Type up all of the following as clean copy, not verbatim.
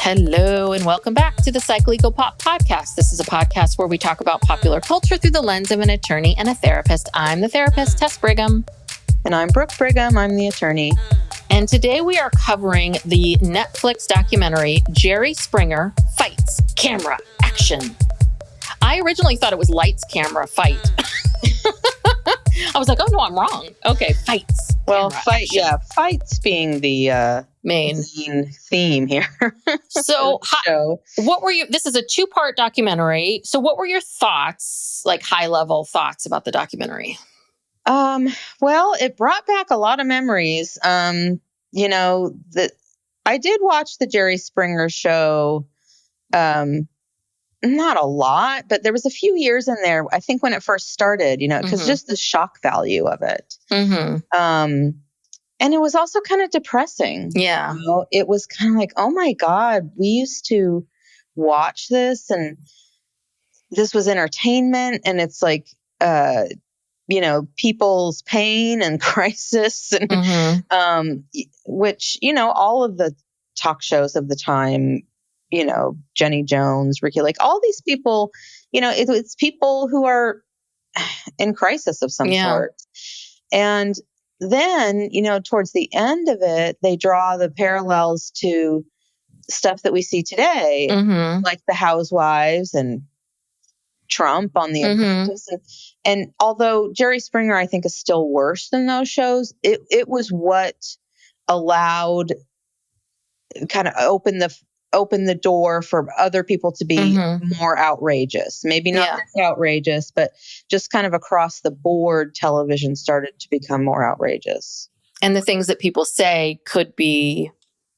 Hello, and welcome back to the Psycho Pop Podcast. This is a podcast where we talk about popular culture through the lens of an attorney and a therapist. I'm the therapist, Tess Brigham. And I'm Brooke Brigham. I'm the attorney. And today we are covering the Netflix documentary, Jerry Springer Fights, Camera, Action. I originally thought it was lights, camera, fight. I was like, oh no, I'm wrong. Okay, fights. Well, camera, action. fights being the main theme here. So, show. What were this is a 2-part documentary. So what were your thoughts, like high level thoughts about the documentary? Well, it brought back a lot of memories. I did watch the Jerry Springer show, not a lot, but there was a few years in there, I think when it first started, because just the shock value of it. Mm-hmm. And it was also kind of depressing. Yeah. It was kind of like, oh my God, we used to watch this and this was entertainment. And it's like, people's pain and crisis and, which, all of the talk shows of the time, Jenny Jones, Ricky Lake, all these people, it's people who are in crisis of some sort. And then, towards the end of it, they draw the parallels to stuff that we see today, like the Housewives and Trump on The Apprentice. And although Jerry Springer, I think, is still worse than those shows, it was what allowed kind of open the door for other people to be more outrageous. Maybe not this outrageous, but just kind of across the board, television started to become more outrageous. And the things that people say could be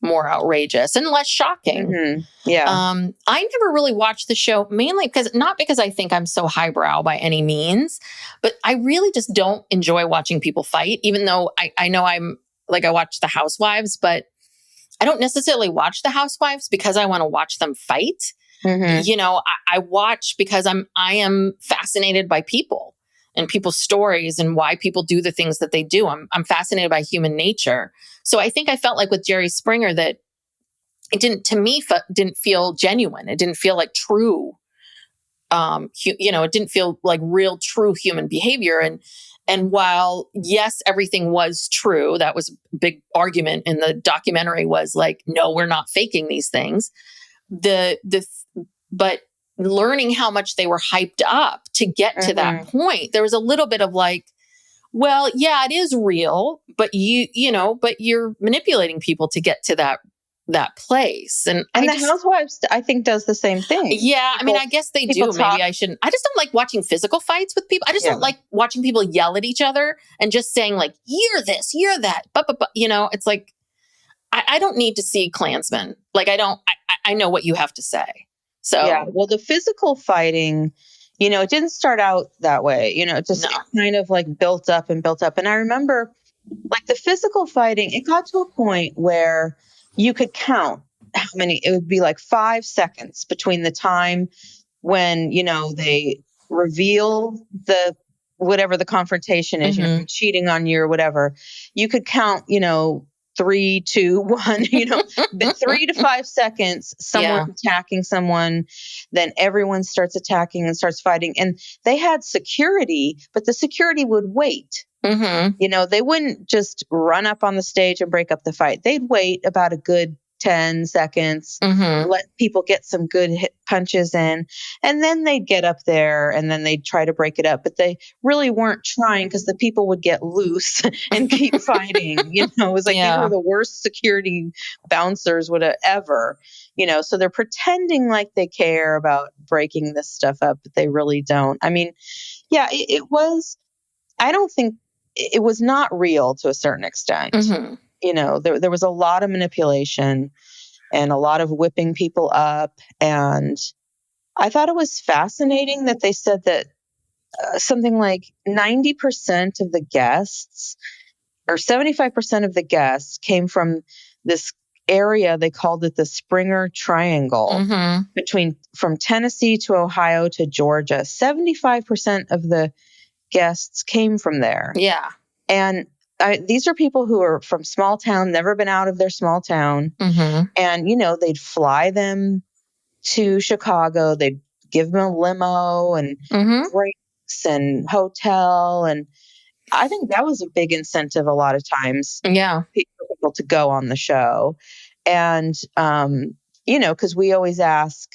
more outrageous and less shocking. Yeah. I never really watched the show, mainly because I think I'm so highbrow by any means, but I really just don't enjoy watching people fight, even though I know I watch the Housewives, but I don't necessarily watch the Housewives because I want to watch them fight. I watch because I am fascinated by people and people's stories and why people do the things that they do. I'm fascinated by human nature. So I think I felt like with Jerry Springer that it didn't feel genuine. It didn't feel like true. It didn't feel like real, true human behavior. And while, yes, everything was true, that was a big argument in the documentary was like, no, we're not faking these things. But learning how much they were hyped up to get to that point, there was a little bit of like, well, yeah, it is real, but but you're manipulating people to get to that place. And the Housewives, I think, does the same thing. Yeah. I guess they do. Maybe I shouldn't. I just don't like watching physical fights with people. I just don't like watching people yell at each other and just saying like, you're this, you're that. But it's like, I don't need to see Klansmen. Like, I know what you have to say. So, yeah. Well, the physical fighting, it didn't start out that way. It just kind of like built up. And I remember like the physical fighting, it got to a point where you could count how many, it would be like 5 seconds between the time when, they reveal whatever the confrontation is, cheating on you or whatever. You could count, 3, 2, 1, 3 to 5 seconds, someone's attacking someone, then everyone starts attacking and starts fighting. And they had security, but the security would wait. They wouldn't just run up on the stage and break up the fight. They'd wait about a good 10 seconds, let people get some good punches in, and then they'd get up there and then they'd try to break it up. But they really weren't trying because the people would get loose and keep fighting. It was like these were the worst security bouncers would have ever, so they're pretending like they care about breaking this stuff up, but they really don't. It was, I don't think it was not real to a certain extent. There was a lot of manipulation and a lot of whipping people up. And I thought it was fascinating that they said that something like 90% of the guests or 75% of the guests came from this area. They called it the Springer Triangle from Tennessee to Ohio to Georgia. 75% of the guests came from there. Yeah. And these are people who are from small town, never been out of their small town. Mm-hmm. And, they'd fly them to Chicago. They'd give them a limo and Mm-hmm. drinks and hotel. And I think that was a big incentive a lot of times Yeah. for people to go on the show. And, because we always ask,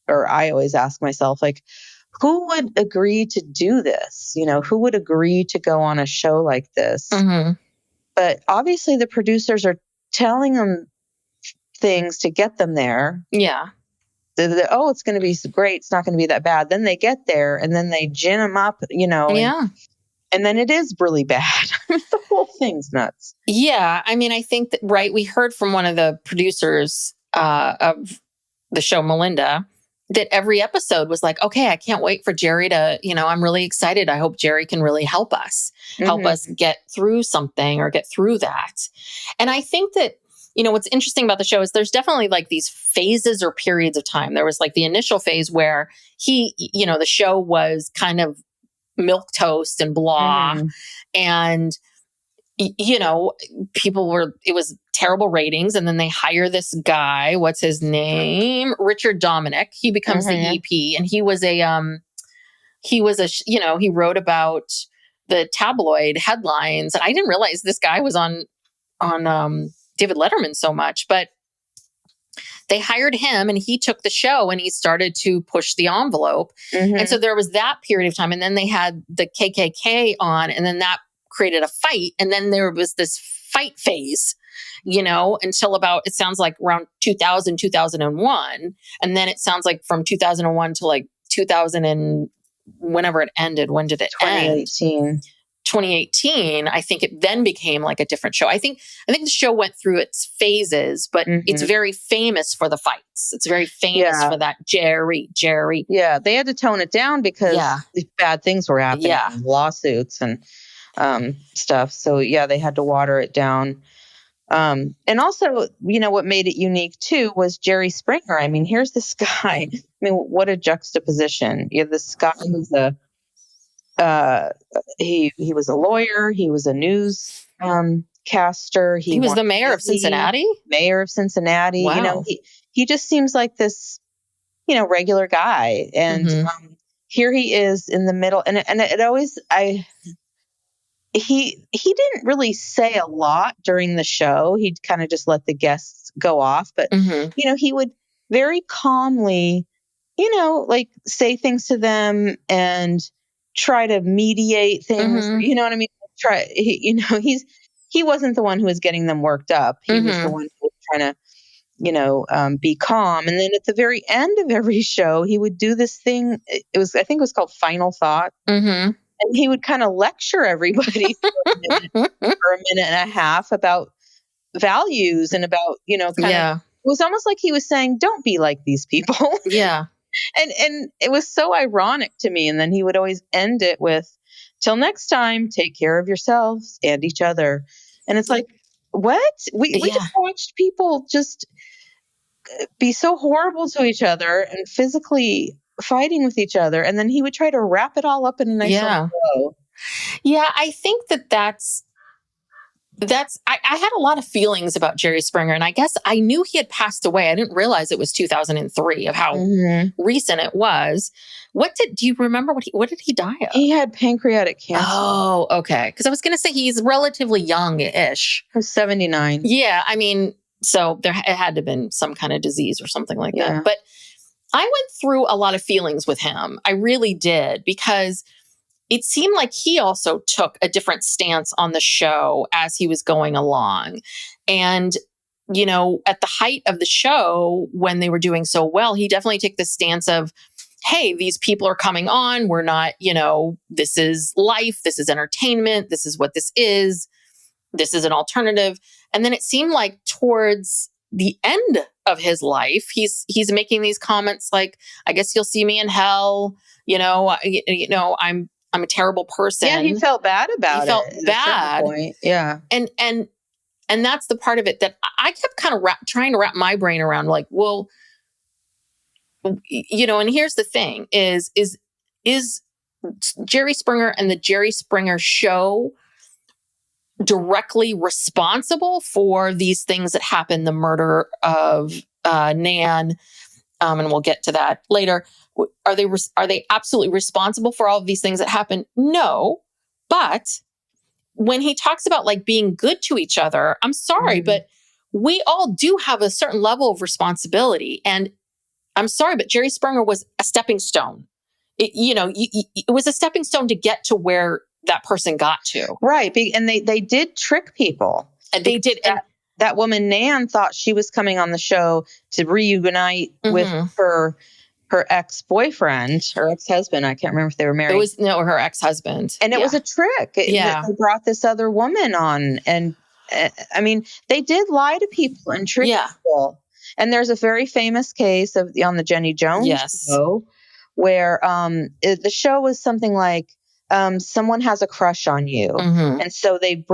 or I always ask myself, like, who would agree to do this? Who would agree to go on a show like this? Mm-hmm. But obviously the producers are telling them things to get them there. Yeah. Oh, it's going to be great. It's not going to be that bad. Then they get there and then they gin them up, Yeah. and then it is really bad. The whole thing's nuts. Yeah. I mean, I think that, right, we heard from one of the producers of the show, Melinda, that every episode was like, okay, I can't wait for Jerry to, I'm really excited. I hope Jerry can really help us get through something or get through that. And I think that, what's interesting about the show is there's definitely like these phases or periods of time. There was like the initial phase where the show was kind of milquetoast and blah. Mm-hmm. And, it was terrible ratings. And then they hire this guy, what's his name? Richard Dominic. He becomes the EP, and he wrote about the tabloid headlines. And I didn't realize this guy was on David Letterman so much, but they hired him and he took the show and he started to push the envelope. Mm-hmm. And so there was that period of time. And then they had the KKK on, and then that created a fight. And then there was this fight phase, until about, it sounds like around 2000, 2001. And then it sounds like from 2001 to like 2000 and whenever it ended. When did it end? 2018, I think it then became like a different show. I think the show went through its phases, but it's very famous for the fights. It's very famous for that Jerry. Yeah, they had to tone it down because bad things were happening, lawsuits and stuff. So they had to water it down. And also, what made it unique too was Jerry Springer. I mean, here's this guy. I mean, what a juxtaposition. You have this guy who's he was a lawyer. He was a news caster. He was the mayor of Cincinnati. Wow. He just seems like this, regular guy. And here he is in the middle. And it always, he didn't really say a lot during the show. He'd kind of just let the guests go off. But, he would very calmly, like say things to them and try to mediate things. You know what I mean? He wasn't the one who was getting them worked up. He was the one who was trying to, be calm. And then at the very end of every show, he would do this thing. I think it was called Final Thought. And he would kind of lecture everybody for a minute and a half about values and about, it was almost like he was saying, don't be like these people. Yeah. And it was so ironic to me. And then he would always end it with, till next time, take care of yourselves and each other. And it's like, what? We just watched people just be so horrible to each other and physically fighting with each other. And then he would try to wrap it all up in a nice little bow. Yeah, I think that's I had a lot of feelings about Jerry Springer, and I guess I knew he had passed away. I didn't realize it was 2003 of how recent it was. Do you remember what did he die of? He had pancreatic cancer. Oh, okay. Because I was going to say he's relatively young-ish. He was 79. Yeah, I mean, so it had to have been some kind of disease or something like that. But I went through a lot of feelings with him. I really did, because it seemed like he also took a different stance on the show as he was going along. And, at the height of the show, when they were doing so well, he definitely took the stance of, hey, these people are coming on. We're not, this is life. This is entertainment. This is what this is. This is an alternative. And then it seemed like towards the end of his life, he's making these comments like, I guess you'll see me in hell. I'm a terrible person. Yeah, he felt bad about it. He felt bad. Yeah. And that's the part of it that I kept kind of trying to wrap my brain around, like, well, and here's the thing is Jerry Springer and the Jerry Springer show, directly responsible for these things that happened, the murder of Nan, and we'll get to that later. Are they absolutely responsible for all of these things that happened? No, but when he talks about like being good to each other, I'm sorry, but we all do have a certain level of responsibility. And I'm sorry, but Jerry Springer was a stepping stone. It was a stepping stone to get to where that person got to. Right. And they did trick people. And they did. That woman, Nan, thought she was coming on the show to reunite with her ex-boyfriend or ex-husband. I can't remember if they were married. It was her ex-husband. And it was a trick. They brought this other woman on. And I mean, they did lie to people and trick people. And there's a very famous case on the Jenny Jones show where the show was something like, someone has a crush on you. And so they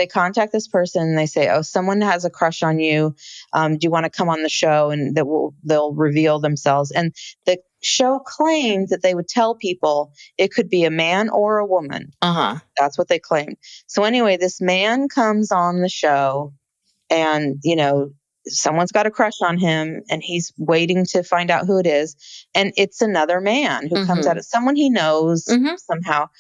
contact this person and they say, oh, someone has a crush on you. Do you want to come on the show? And they'll reveal themselves. And the show claimed that they would tell people it could be a man or a woman. That's what they claimed. So anyway, this man comes on the show and, someone's got a crush on him and he's waiting to find out who it is. And it's another man who comes out. It's someone he knows somehow.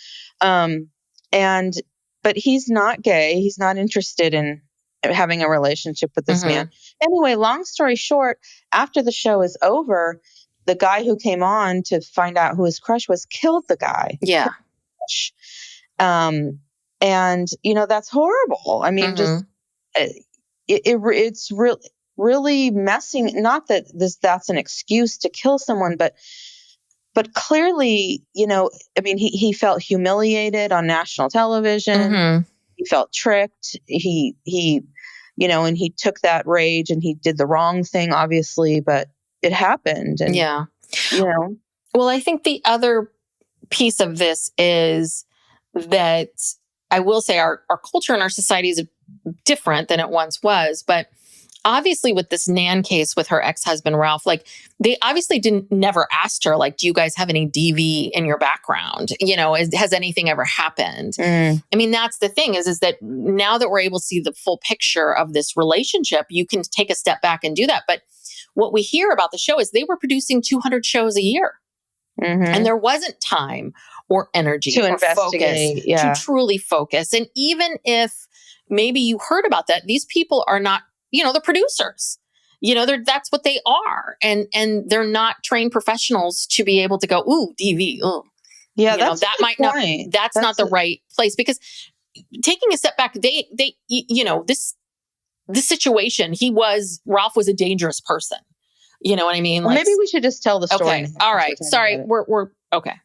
But he's not gay. He's not interested in having a relationship with this man. Anyway, long story short, after the show is over, the guy who came on to find out who his crush was killed the guy. Yeah. And, that's horrible. I mean, just it's really messing, not that that's an excuse to kill someone, but clearly, I mean, he felt humiliated on national television. He felt tricked. He and he took that rage and he did the wrong thing, obviously, but it happened. And, well, I think the other piece of this is that I will say our culture and our society is different than it once was, but obviously with this Nan case with her ex-husband, Ralph, like they obviously never asked her, like, do you guys have any DV in your background? Has anything ever happened? I mean, that's the thing is that now that we're able to see the full picture of this relationship, you can take a step back and do that. But what we hear about the show is they were producing 200 shows a year. And there wasn't time or energy to or investigate, focus to truly focus. And even if maybe you heard about that, these people are not, the producers, that's what they are. And they're not trained professionals to be able to go, ooh, DV. Ooh. Yeah. That's not the right place, because taking a step back, this situation, Ralph was a dangerous person. You know what I mean? Well, maybe we should just tell the story. Okay. All right. Sorry. We're okay.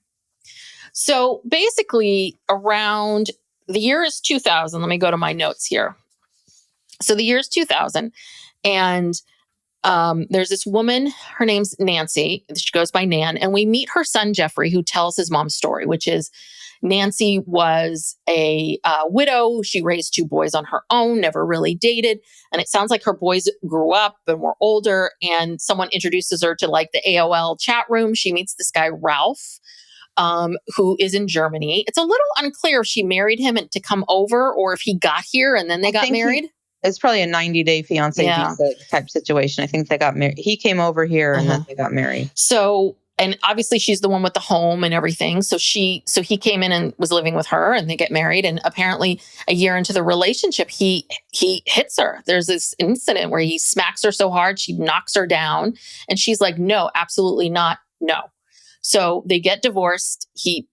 So basically around the year is 2000. Let me go to my notes here. So the year is 2000 and there's this woman, her name's Nancy. She goes by Nan, and we meet her son, Jeffrey, who tells his mom's story, which is Nancy was a widow. She raised 2 boys on her own, never really dated. And it sounds like her boys grew up and were older, and someone introduces her to like the AOL chat room. She meets this guy, Ralph, who is in Germany. It's a little unclear if she married him to come over or if he got here and then they got married. It's probably a 90-day fiance visa type situation. I think they got married. He came over here and then they got married. So, and obviously she's the one with the home and everything. So he came in and was living with her and they get married. And apparently a year into the relationship, he hits her. There's this incident where he smacks her so hard, she knocks her down and she's like, no, absolutely not. No. So they get divorced. She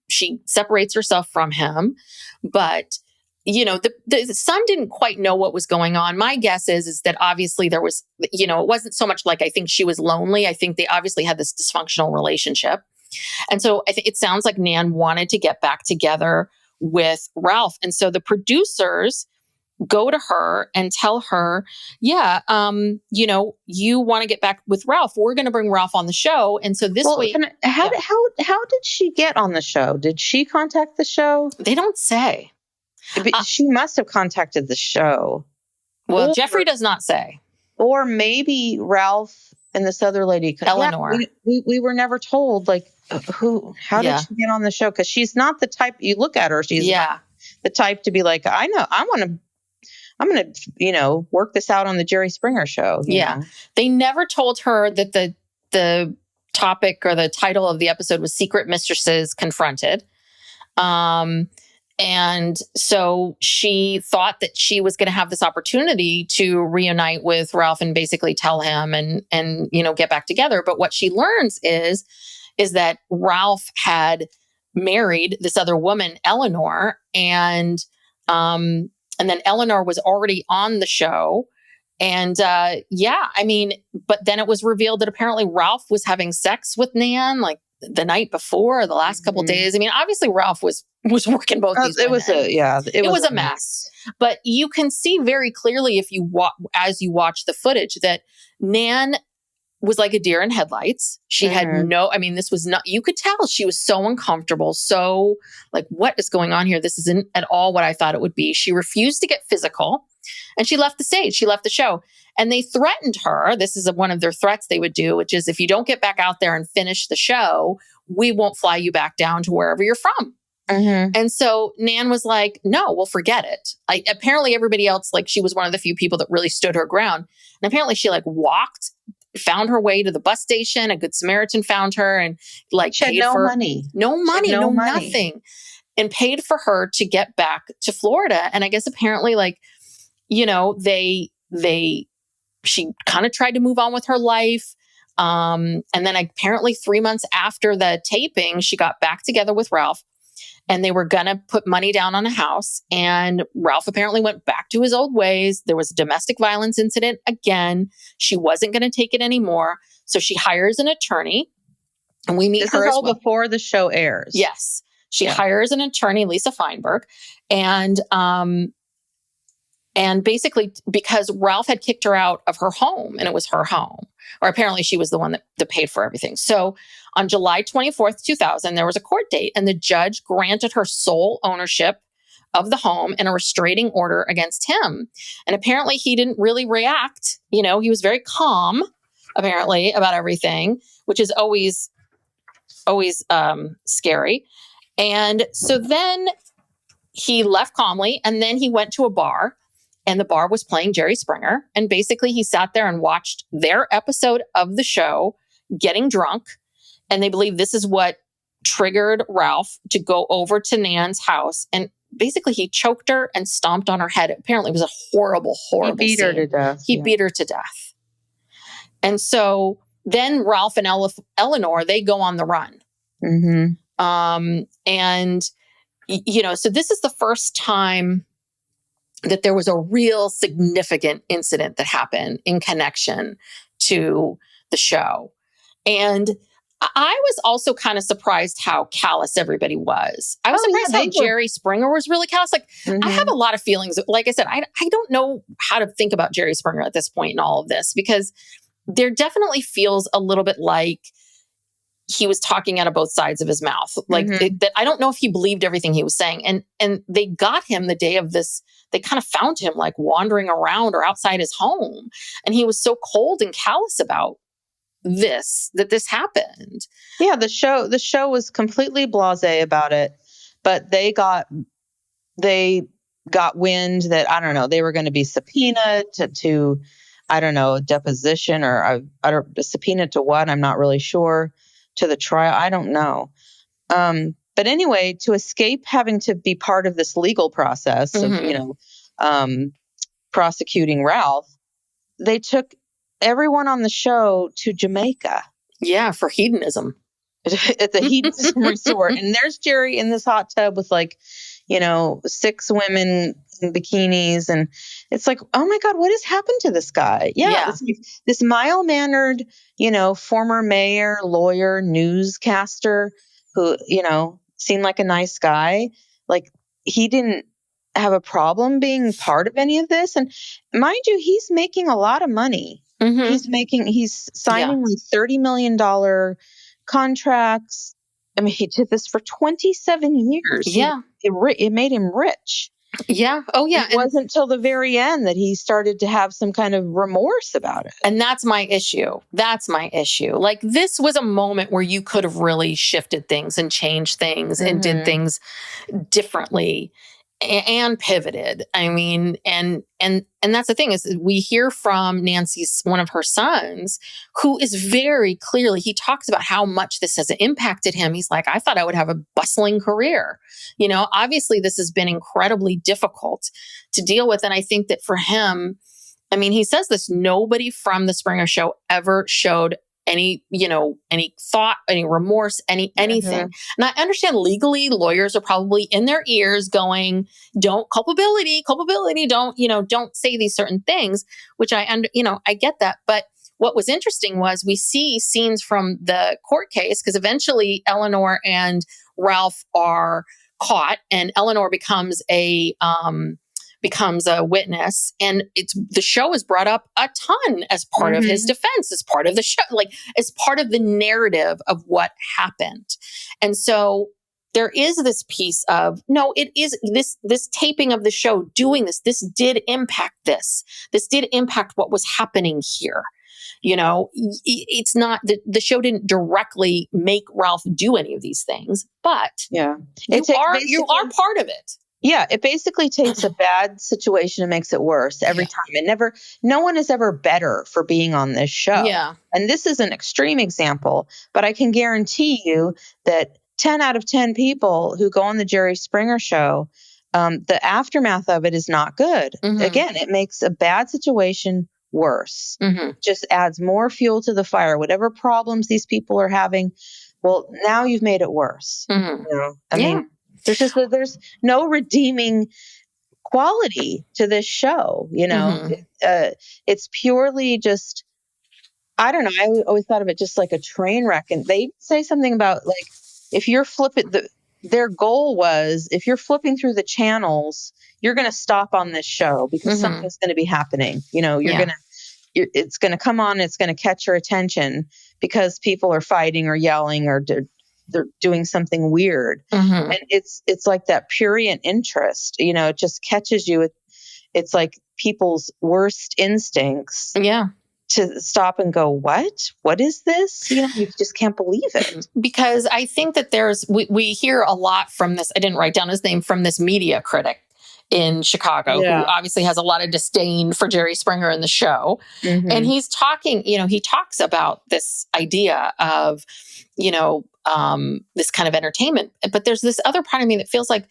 separates herself from him, but the son didn't quite know what was going on. My guess is that obviously there was, it wasn't so much like I think she was lonely. I think they obviously had this dysfunctional relationship. And so I think it sounds like Nan wanted to get back together with Ralph. And so the producers go to her and tell her, you want to get back with Ralph. We're going to bring Ralph on the show. And so this way. How did she get on the show? Did she contact the show? They don't say. She must have contacted the show. Well, Jeffrey does not say. Or maybe Ralph and this other lady. Eleanor. We were never told, like, how did she get on the show? Because she's not the type, you look at her, she's not the type to be like, I know, I'm going to, work this out on the Jerry Springer show. You know? They never told her that the topic or the title of the episode was Secret Mistresses Confronted. And so she thought that she was going to have this opportunity to reunite with Ralph and basically tell him and get back together. But what she learns is that Ralph had married this other woman, Eleanor, and then Eleanor was already on the show. And but then it was revealed that apparently Ralph was having sex with Nan, like the night before, or the last couple of days. I mean, obviously Ralph was working both these women. It was a mess. But you can see very clearly if you as you watch the footage that Nan was like a deer in headlights. She had this was not, you could tell she was so uncomfortable. So like, what is going on here? This isn't at all what I thought it would be. She refused to get physical and she left the stage. She left the show and they threatened her. This is one of their threats they would do, which is if you don't get back out there and finish the show, we won't fly you back down to wherever you're from. And so Nan was like, no, we'll forget it. Apparently everybody else, like she was one of the few people that really stood her ground. And apparently she like walked, found her way to the bus station. A Good Samaritan found her and like she had no money, nothing, and paid for her to get back to Florida. And I guess apparently like, she kind of tried to move on with her life. And then apparently 3 months after the taping, she got back together with Ralph. And they were going to put money down on a house. And Ralph apparently went back to his old ways. There was a domestic violence incident again. She wasn't going to take it anymore. So she hires an attorney. And we meet her as well. Before the show airs. Yes. She hires an attorney, Lisa Feinberg. And basically because Ralph had kicked her out of her home and it was her home, or apparently she was the one that paid for everything. So on July 24th, 2000, there was a court date and the judge granted her sole ownership of the home and a restraining order against him. And apparently he didn't really react. He was very calm, apparently, about everything, which is always scary. And so then he left calmly and then he went to a bar. And the bar was playing Jerry Springer. And basically he sat there and watched their episode of the show getting drunk. And they believe this is what triggered Ralph to go over to Nan's house. And basically he choked her and stomped on her head. Apparently it was a horrible, horrible scene. He beat her to death. He beat her to death. And so then Ralph and Eleanor, they go on the run. So this is the first time that there was a real significant incident that happened in connection to the show. And I was also kind of surprised how callous everybody was. I was surprised how Jerry Springer was really callous. Like, I have a lot of feelings. Like I said, I don't know how to think about Jerry Springer at this point in all of this, because there definitely feels a little bit like he was talking out of both sides of his mouth. Like that, I don't know if he believed everything he was saying. And they got him the day of this. They kind of found him like wandering around or outside his home. And he was so cold and callous about that this happened. Yeah. The show was completely blasé about it, but they got wind that, I don't know, they were going to be subpoenaed to I don't know, deposition or a subpoena to what? I'm not really sure. To the trial. I don't know. But anyway, to escape having to be part of this legal process of, prosecuting Ralph, they took everyone on the show to Jamaica. Yeah, for hedonism. It's a hedonism resort. And there's Jerry in this hot tub with 6 women in bikinis. And it's like, oh my God, what has happened to this guy? Yeah. This mild-mannered, former mayor, lawyer, newscaster who, seemed like a nice guy. Like, he didn't have a problem being part of any of this. And mind you, he's making a lot of money. He's signing $30 million contracts. I mean, he did this for 27 years. Yeah. It made him rich. Yeah. Oh, yeah. It wasn't until the very end that he started to have some kind of remorse about it. And that's my issue. Like, this was a moment where you could have really shifted things and changed things and did things differently. and pivoted. I mean, and that's the thing is we hear from Nancy's, one of her sons, who is very clearly, he talks about how much this has impacted him. He's like, I thought I would have a bustling career. Obviously this has been incredibly difficult to deal with. And I think that for him, I mean, he says this, nobody from the Springer Show ever showed any thought, any remorse, anything. And I understand legally lawyers are probably in their ears going, don't culpability, don't say these certain things, which I get that. But what was interesting was we see scenes from the court case, because eventually Eleanor and Ralph are caught and Eleanor becomes a witness, and the show is brought up a ton as part of his defense, as part of the show, like as part of the narrative of what happened. And so there is this piece of, no, it is this taping of the show doing this did impact this did impact what was happening here. It's not that the show didn't directly make Ralph do any of these things, but you are part of it. Yeah, it basically takes a bad situation and makes it worse every time. No one is ever better for being on this show. Yeah. And this is an extreme example, but I can guarantee you that 10 out of 10 people who go on the Jerry Springer Show, the aftermath of it is not good. Again, it makes a bad situation worse. Just adds more fuel to the fire. Whatever problems these people are having, well, now you've made it worse. I mean, there's no redeeming quality to this show, it's purely just, I don't know. I always thought of it just like a train wreck. And they say something about like, if you're their goal was, if you're flipping through the channels, you're going to stop on this show because something's going to be happening. It's going to come on, it's going to catch your attention because people are fighting or yelling or they're doing something weird. And it's like that prurient interest, it just catches you. It's like people's worst instincts to stop and go, what is this? You just can't believe it. Because I think that we hear a lot from this. I didn't write down his name, from this media critic in Chicago, who obviously has a lot of disdain for Jerry Springer in the show. And he's talking, he talks about this idea of, this kind of entertainment. But there's this other part of me that feels like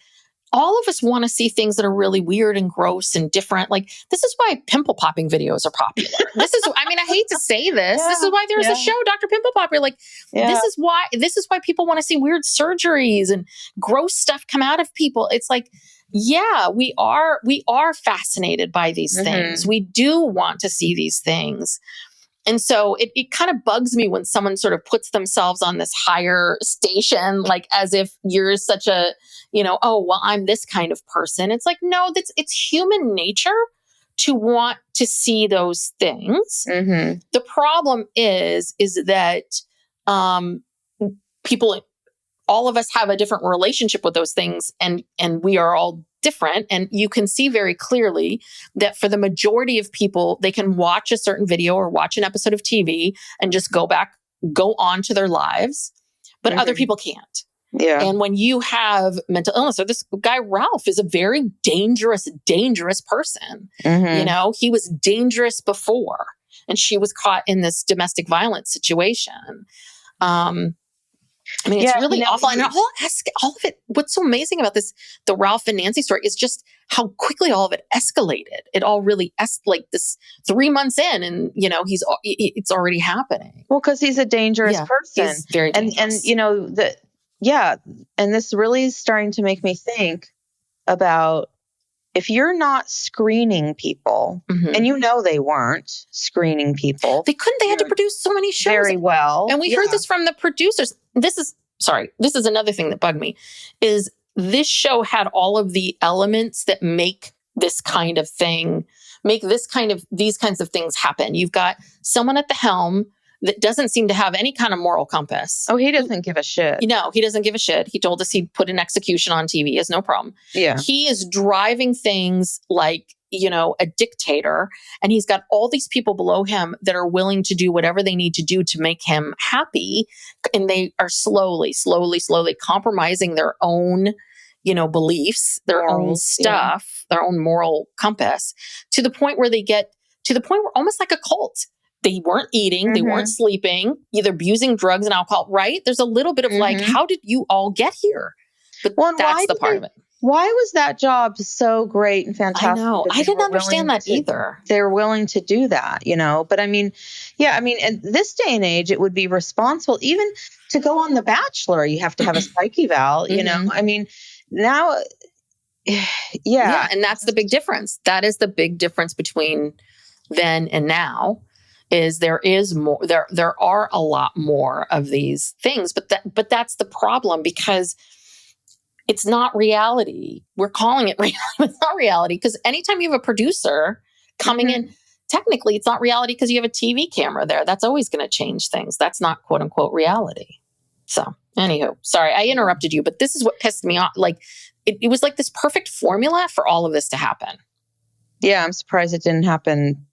all of us want to see things that are really weird and gross and different. Like, this is why pimple popping videos are popular. I hate to say this. This is why there's a show, Dr. Pimple Popper. Like, this is why people want to see weird surgeries and gross stuff come out of people. It's like, we are fascinated by these things. We do want to see these things. And so it kind of bugs me when someone sort of puts themselves on this higher station, like as if you're such a, I'm this kind of person. It's like, no, it's human nature to want to see those things. The problem is that people, all of us have a different relationship with those things, and we are all different. And you can see very clearly that for the majority of people, they can watch a certain video or watch an episode of TV and just go on to their lives, but other people can't. Yeah. And when you have mental illness, or this guy, Ralph, is a very dangerous person. He was dangerous before, and she was caught in this domestic violence situation. It's really awful. And all of it, what's so amazing about this, the Ralph and Nancy story, is just how quickly all of it escalated. It all really like this 3 months in, and, it's already happening. Well, because he's a dangerous person. He's very dangerous. And this really is starting to make me think about, if you're not screening people, and they weren't screening people. They couldn't. They had to produce so many shows. Very well. And we heard this from the producers. This is another thing that bugged me, is this show had all of the elements that make this kind of thing, these kinds of things happen. You've got someone at the helm that doesn't seem to have any kind of moral compass. Oh, he doesn't give a shit. No, he doesn't give a shit. He told us he'd put an execution on TV. He has no problem. Yeah. He is driving things like, a dictator, and he's got all these people below him that are willing to do whatever they need to do to make him happy. And they are slowly compromising their own, beliefs, their own stuff, their own moral compass, to the point where they get to the point where almost like a cult. They weren't eating, they weren't sleeping, either abusing drugs and alcohol, right? There's a little bit of like, how did you all get here? But that's the part of it. Why was that job so great and fantastic? I know. I didn't understand that either. They were willing to do that, But I mean, in this day and age, it would be responsible even to go on The Bachelor. You have to have a psych eval, I mean, now, yeah. And that's the big difference. That is the big difference between then and now. Is there is more, there are a lot more of these things, but that's the problem, because it's not reality. We're calling it reality. It's not reality, because anytime you have a producer coming in, technically it's not reality because you have a TV camera there. That's always going to change things. That's not quote unquote reality. So anywho, sorry, I interrupted you, but this is what pissed me off. Like it was like this perfect formula for all of this to happen. Yeah, I'm surprised it didn't happen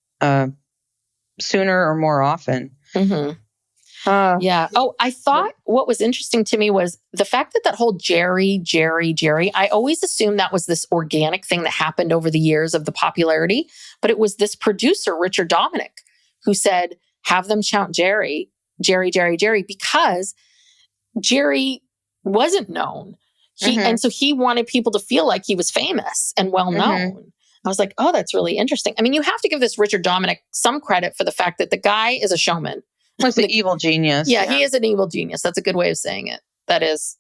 sooner or more often. Yeah. Oh, I thought what was interesting to me was the fact that whole Jerry, I always assumed that was this organic thing that happened over the years of the popularity, but it was this producer, Richard Dominic, who said, have them shout Jerry, because Jerry wasn't known. And so he wanted people to feel like he was famous and well known. I was like, oh, that's really interesting. I mean, you have to give this Richard Dominic some credit for the fact that the guy is a showman. He's an evil genius. Yeah, he is an evil genius. That's a good way of saying it. That is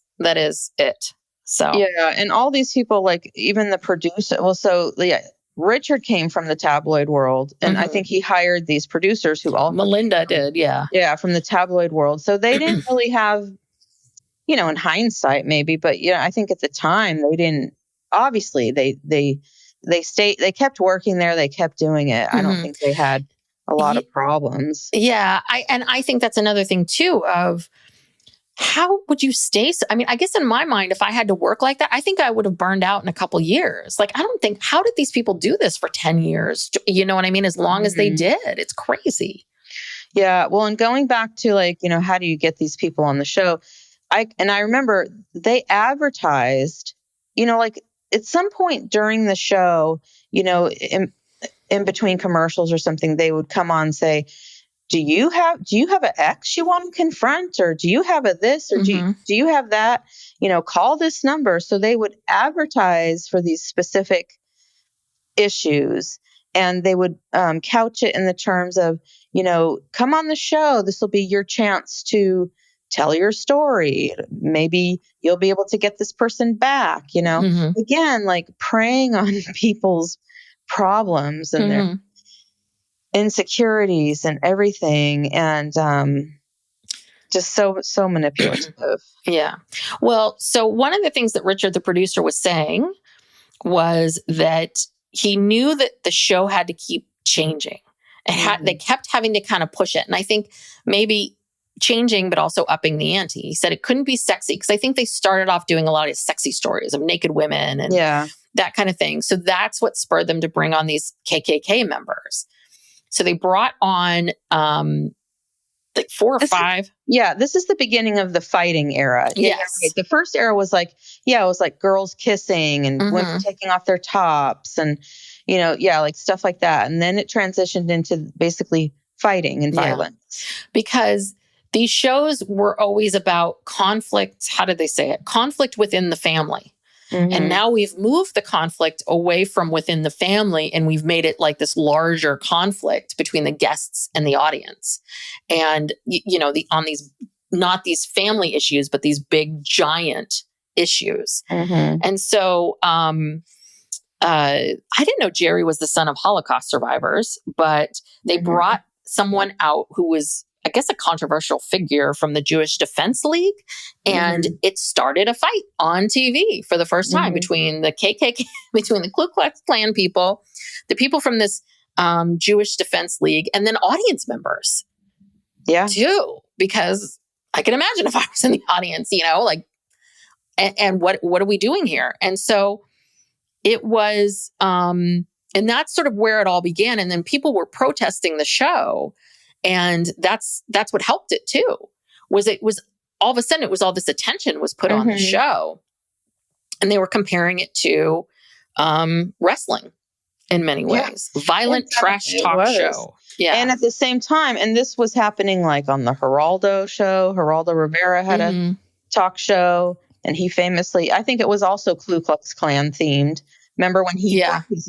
it. So yeah, and all these people, like even the producer. Well, so yeah, Richard came from the tabloid world, and I think he hired these producers who all Melinda did, yeah, from the tabloid world. So they didn't really have, in hindsight maybe, but I think at the time they didn't. Obviously, they kept working there. They kept doing it. I don't think they had a lot of problems. Yeah. I think that's another thing too, of how would you stay? I mean, I guess in my mind, if I had to work like that, I think I would have burned out in a couple years. Like, I don't think, how did these people do this for 10 years? You know what I mean? As long as they did, it's crazy. Yeah. Well, and going back to like, how do you get these people on the show? I remember they advertised, like at some point during the show, in between commercials or something, they would come on and say, do you have an ex you want to confront? Or do you have a this? Or do you have that? Call this number. So they would advertise for these specific issues, and they would couch it in the terms of, come on the show. This will be your chance to tell your story. Maybe you'll be able to get this person back, again, like preying on people's problems and their insecurities and everything, and just so manipulative. Yeah. Well, so one of the things that Richard, the producer, was saying was that he knew that the show had to keep changing. They kept having to kind of push it, and I think maybe changing, but also upping the ante. He said it couldn't be sexy, because I think they started off doing a lot of sexy stories of naked women and that kind of thing. So that's what spurred them to bring on these KKK members. So they brought on like 4 or 5. This is the beginning of the fighting era. Yes. Right. The first era was like, it was like girls kissing and women taking off their tops and, like stuff like that. And then it transitioned into basically fighting and violence. Because these shows were always about conflict. How did they say it? Conflict within the family. And now we've moved the conflict away from within the family, and we've made it like this larger conflict between the guests and the audience. And, on these, not these family issues, but these big giant issues. And so I didn't know Jerry was the son of Holocaust survivors, but they brought someone out who was, I guess, a controversial figure from the Jewish Defense League. And it started a fight on TV for the first time between the KKK, between the Ku Klux Klan people, the people from this Jewish Defense League, and then audience members. Yeah. Too. Because I can imagine if I was in the audience, and what are we doing here? And so it was, and that's sort of where it all began. And then people were protesting the show. And that's what helped it too, was all of a sudden it was all this attention was put on the show. And they were comparing it to wrestling in many ways. Violent trash talk show. Yeah. And at the same time, and this was happening like on the Geraldo show. Geraldo Rivera had a talk show, and he famously, I think it was also Ku Klux Klan themed. Remember when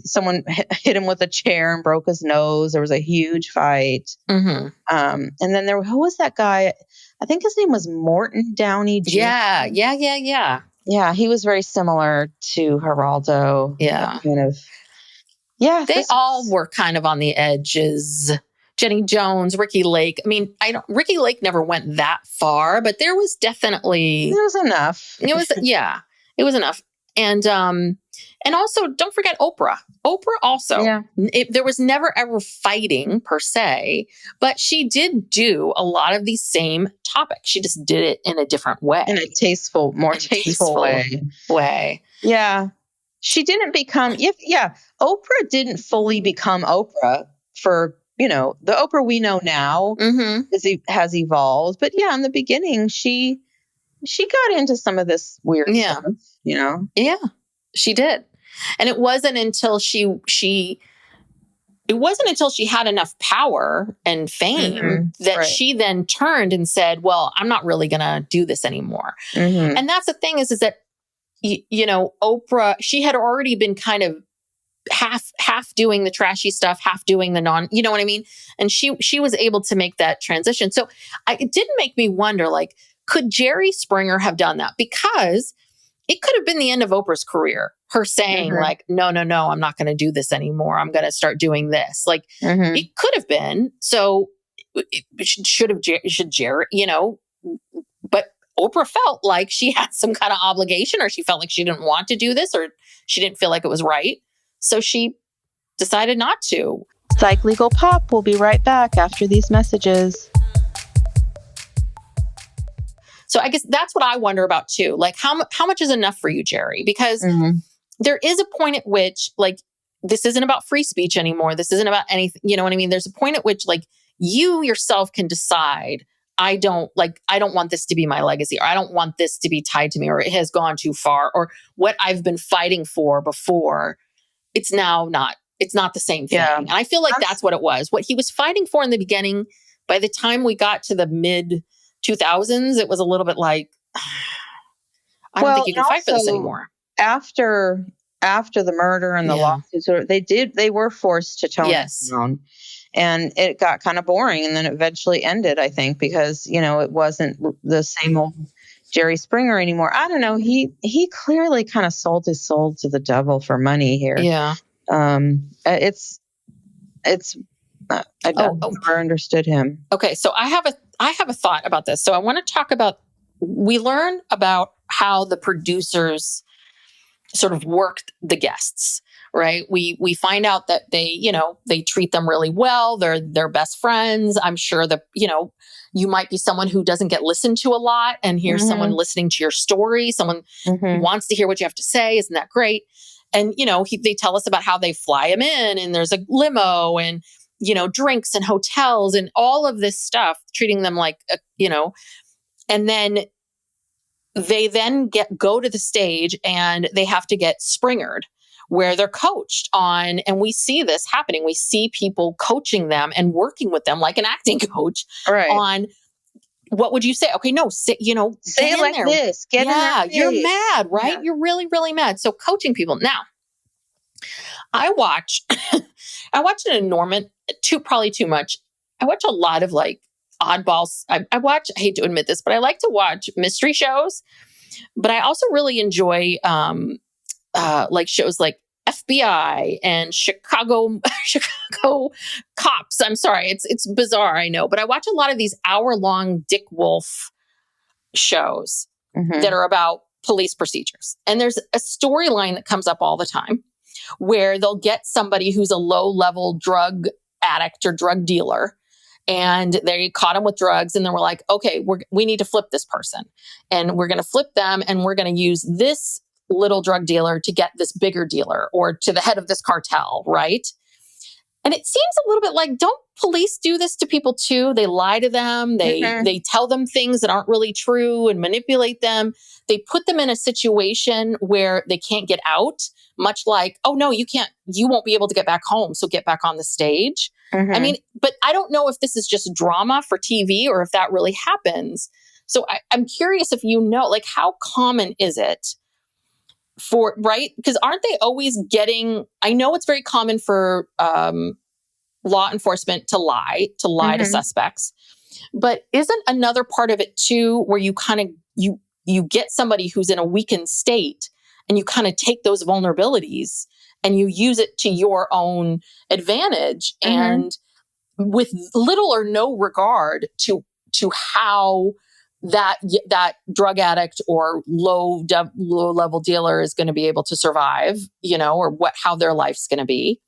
someone hit him with a chair and broke his nose? There was a huge fight. Mm-hmm. And then who was that guy? I think his name was Morton Downey Jr. Yeah. Yeah, he was very similar to Geraldo. Yeah. Kind of. Yeah. They all were kind of on the edges. Jenny Jones, Ricky Lake. I mean, Ricky Lake never went that far, but there was definitely... There was enough. It was enough. And also, don't forget Oprah. Oprah also, there was never ever fighting per se, but she did do a lot of these same topics. She just did it in a different way. In a more tasteful way. Yeah. She didn't become, Oprah didn't fully become Oprah for, the Oprah we know now has evolved. But in the beginning, she got into some of this weird stuff, Yeah, she did. And it wasn't until she had enough power and fame that she then turned and said, well, I'm not really going to do this anymore. And that's the thing is that, Oprah, she had already been kind of half doing the trashy stuff, half doing the you know what I mean? And she was able to make that transition. So it did make me wonder, like, could Jerry Springer have done that? Because it could have been the end of Oprah's career. Her saying like, no, I'm not going to do this anymore. I'm going to start doing this. Like it could have been. So should Jerry, but Oprah felt like she had some kind of obligation, or she felt like she didn't want to do this, or she didn't feel like it was right. So she decided not to. Psych Legal Pop will be right back after these messages. So I guess that's what I wonder about too. Like how much is enough for you, Jerry? Because there is a point at which, like, this isn't about free speech anymore. This isn't about anything. You know what I mean? There's a point at which, like, you yourself can decide, I don't want this to be my legacy, or I don't want this to be tied to me, or it has gone too far, or what I've been fighting for before, it's not the same thing. Yeah. And I feel like that's what it was. What he was fighting for in the beginning, by the time we got to the mid 2000s, it was a little bit like, I don't think you can fight for this anymore. After the murder and the lawsuits, they were forced to tone it down, and it got kind of boring, and then it eventually ended, I think, because it wasn't the same old Jerry Springer anymore. I don't know. He clearly kind of sold his soul to the devil for money here. Yeah. I never understood him. Okay, so I have a thought about this. So I want to talk about, we learn about how the producers sort of worked the guests, right? We find out that they treat them really well. They're their best friends. I'm sure that, you might be someone who doesn't get listened to a lot, and here's someone listening to your story. Someone wants to hear what you have to say. Isn't that great? And, they tell us about how they fly him in, and there's a limo, and, drinks and hotels and all of this stuff, treating them like, and then they go to the stage, and they have to get Springered, where they're coached on, and we see this happening. We see people coaching them and working with them like an acting coach on, what would you say? Okay, no, say it like this. Get in their face. You're mad, right? Yeah. You're really, really mad. So coaching people. Now, I watch an enormous, probably too much. I watch a lot of like oddballs. I hate to admit this, but I like to watch mystery shows. But I also really enjoy like shows like FBI and Chicago Cops. I'm sorry, it's bizarre, I know, but I watch a lot of these hour-long Dick Wolf shows that are about police procedures. And there's a storyline that comes up all the time where they'll get somebody who's a low-level drug addict or drug dealer, and they caught him with drugs, and then we're like, okay, we need to flip this person, and we're going to flip them, and we're going to use this little drug dealer to get this bigger dealer, or to the head of this cartel, right? And it seems a little bit like, don't police do this to people too? They lie to them. They tell them things that aren't really true and manipulate them. They put them in a situation where they can't get out, much like, oh no, you won't be able to get back home. So get back on the stage. I mean, but I don't know if this is just drama for TV or if that really happens. So I'm curious if you know, like, how common is it right? Because aren't they always I know it's very common for law enforcement to lie to suspects, but isn't another part of it too, where you kind of, you get somebody who's in a weakened state and you kind of take those vulnerabilities and you use it to your own advantage and with little or no regard to how that drug addict or low level dealer is going to be able to survive, or how their life's going to be.